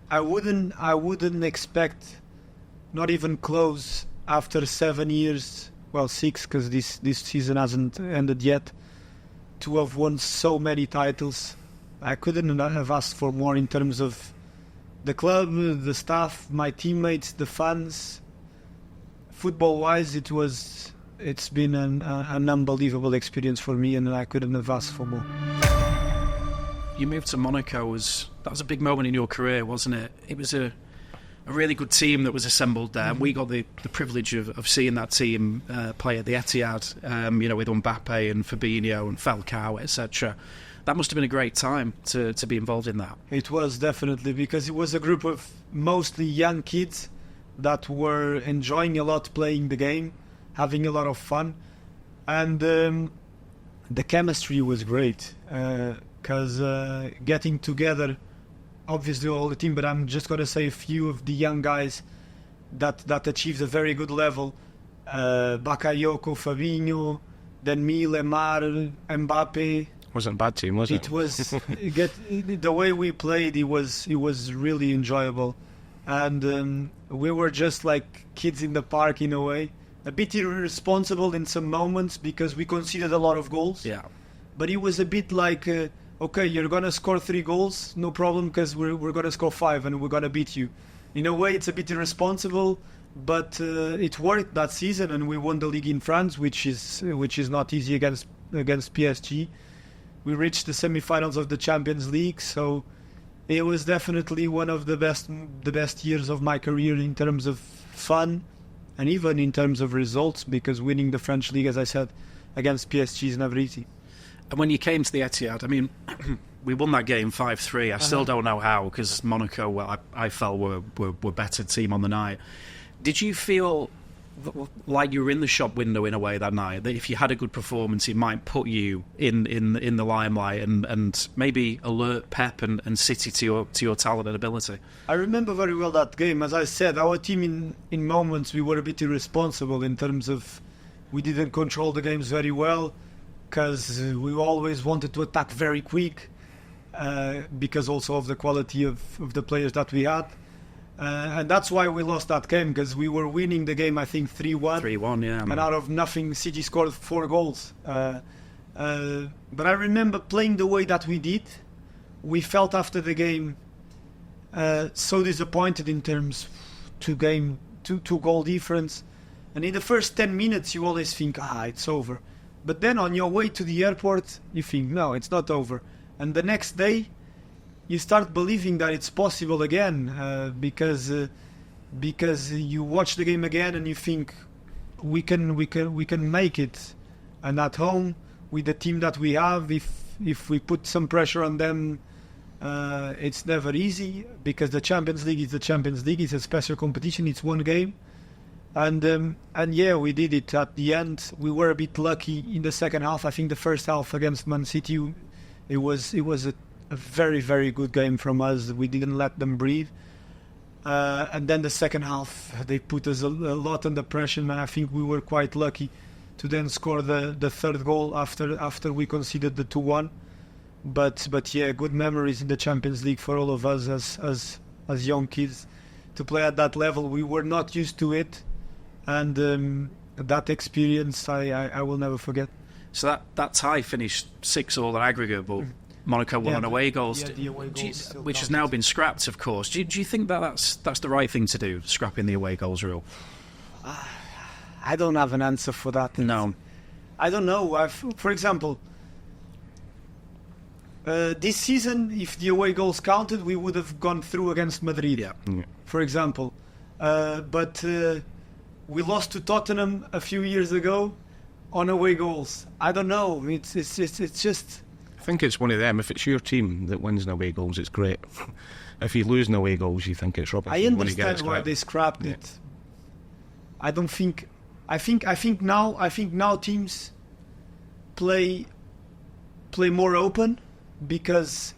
I wouldn't expect, not even close, after 7 years, well 6, because this season hasn't ended yet, to have won so many titles. I couldn't have asked for more in terms of the club, the staff, my teammates, the fans. Football-wise, it's been an unbelievable experience for me, and I couldn't have asked for more. You moved to Monaco. That was a big moment in your career, wasn't it? It was a really good team that was assembled there. And we got the privilege of seeing that team play at the Etihad, with Mbappe and Fabinho and Falcao, etc. That must have been a great time to be involved in that. It was, definitely, because it was a group of mostly young kids that were enjoying a lot playing the game, having a lot of fun, and the chemistry was great, because getting together, obviously all the team, but I'm just going to say a few of the young guys that achieved a very good level, Bakayoko, Fabinho, then me, Lemar, Mbappe. Wasn't a bad team, was it? It was the way we played. It was really enjoyable, and we were just like kids in the park in a way. A bit irresponsible in some moments because we conceded a lot of goals. Yeah, but it was a bit like, okay, you're gonna score 3 goals, no problem, because we're gonna score 5 and we're gonna beat you. In a way, it's a bit irresponsible, but it worked that season, and we won the league in France, which is not easy against PSG. We reached the semi-finals of the Champions League, so it was definitely one of the best years of my career in terms of fun, and even in terms of results, because winning the French league, as I said, against PSG is never easy. And when you came to the Etihad, I mean, we won that game 5-3. I still don't know how, because Monaco, well, I felt were better team on the night. Did you feel like you were in the shop window in a way that night, that if you had a good performance, it might put you in the limelight and maybe alert Pep and City to your talent and ability? I remember very well that game. As I said, our team in moments we were a bit irresponsible in terms of we didn't control the games very well, because we always wanted to attack very quick, because also of the quality of the players that we had. And that's why we lost that game, because we were winning the game, I think 3-1. 3-1, yeah. And out of nothing, City scored 4 goals. But I remember playing the way that we did. We felt after the game so disappointed in terms two goal difference. And in the first 10 minutes, you always think, it's over. But then on your way to the airport, you think, no, it's not over. And the next day, you start believing that it's possible again, because you watch the game again and you think we can make it. And at home, with the team that we have, if we put some pressure on them, it's never easy, because the Champions League is the Champions League. It's a special competition. It's one game, and yeah, we did it at the end. We were a bit lucky in the second half. I think the first half against Man City, it was a very, very good game from us. We didn't let them breathe. And then the second half, they put us a lot under pressure, and I think we were quite lucky to then score the third goal after we conceded the 2-1. But yeah, good memories in the Champions League for all of us as young kids to play at that level. We were not used to it, and that experience I will never forget. So that tie finished 6-6 on aggregate, but Monaco won on away goals, the away goals which has now been scrapped, of course. Do you think that's the right thing to do, scrapping the away goals rule? I don't have an answer for that. No. I don't know. For example, this season, if the away goals counted, we would have gone through against Madrid, for example. But we lost to Tottenham a few years ago on away goals. I don't know. It's just... I think it's one of them. If it's your team that wins in away goals, it's great. If you lose in away goals, you think it's rubbish. I understand why they scrapped it. I don't think... I think now teams play more open, because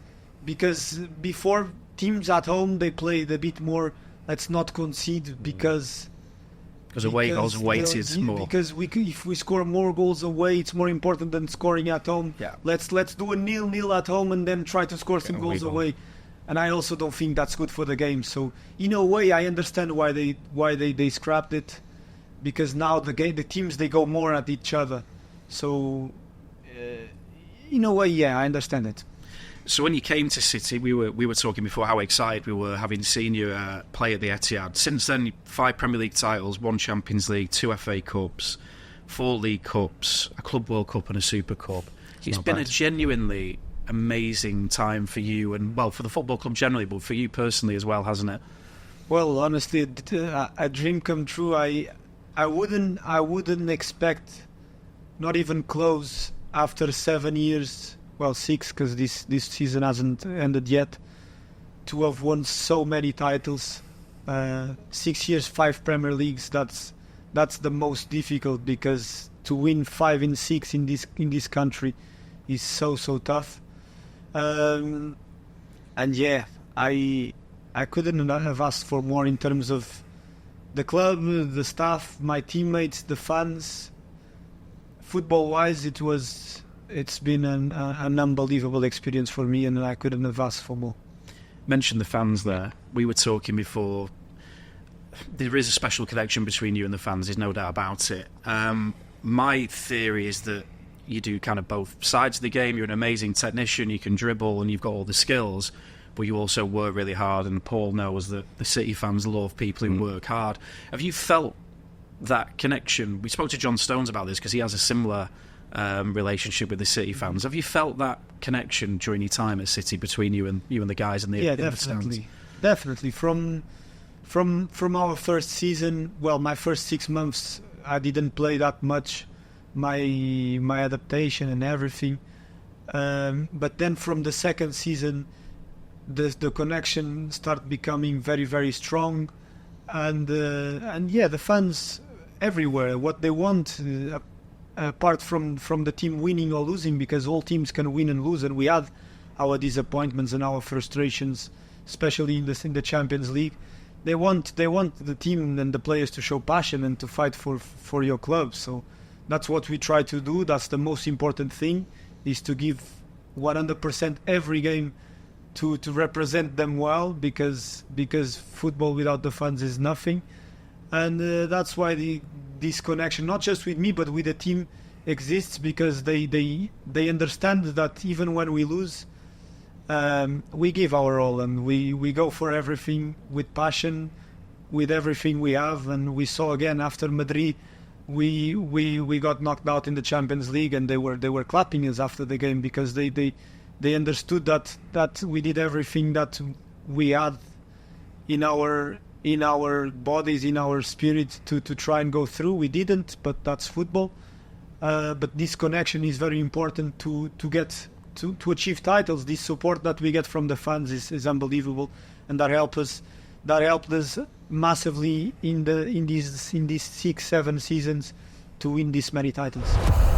before, teams at home, they played a bit more, let's not concede, because away goals are weighted more. Because if we score more goals away, it's more important than scoring at home. Yeah. Let's do a 0-0 at home and then try to score some goals away. and I also don't think that's good for the game. So in a way, I understand why they scrapped it, because now the teams, they go more at each other. So in a way, yeah, I understand it. So when you came to City, we were talking before how excited we were having seen you play at the Etihad. Since then, 5 Premier League titles, 1 Champions League, 2 FA Cups, 4 League Cups, a Club World Cup and a Super Cup. It's been a genuinely amazing time for you, and well, for the football club generally, but for you personally as well, hasn't it? Well, honestly, a dream come true. I wouldn't expect, not even close, after 7 years, well, 6, because this season hasn't ended yet, to have won so many titles. 6 years, 5 Premier Leagues. That's the most difficult, because to win 5 in 6 in this country is so tough. And yeah, I couldn't have asked for more in terms of the club, the staff, my teammates, the fans. Football-wise, it's been an unbelievable experience for me, and I couldn't have asked for more. Mentioned the fans there. We were talking before. There is a special connection between you and the fans, there's no doubt about it. My theory is that you do kind of both sides of the game. You're an amazing technician, you can dribble and you've got all the skills, but you also work really hard, and Paul knows that the City fans love people who work hard. Have you felt that connection? We spoke to John Stones about this because he has a similar relationship with the City fans. Have you felt that connection during your time at City between you and the guys in the definitely. Definitely. From our first season, well, my first 6 months, I didn't play that much. My adaptation and everything, but then from the second season, the connection started becoming very, very strong, and yeah, the fans everywhere, what they want, apart from the team winning or losing, because all teams can win and lose, and we had our disappointments and our frustrations, especially in the Champions League. They want the team and the players to show passion and to fight for your club. So that's what we try to do. That's the most important thing, is to give 100% every game to represent them well, because football without the fans is nothing. And that's why this connection, not just with me but with the team, exists, because they understand that even when we lose, we give our all, and we go for everything with passion, with everything we have. And we saw again after Madrid, we got knocked out in the Champions League, and they were clapping us after the game, because they understood that we did everything that we had in our bodies, in our spirit, to try and go through. We didn't, but that's football. But this connection is very important to get to achieve titles. This support that we get from the fans is unbelievable, and that helped us massively in these 6-7 seasons to win this many titles.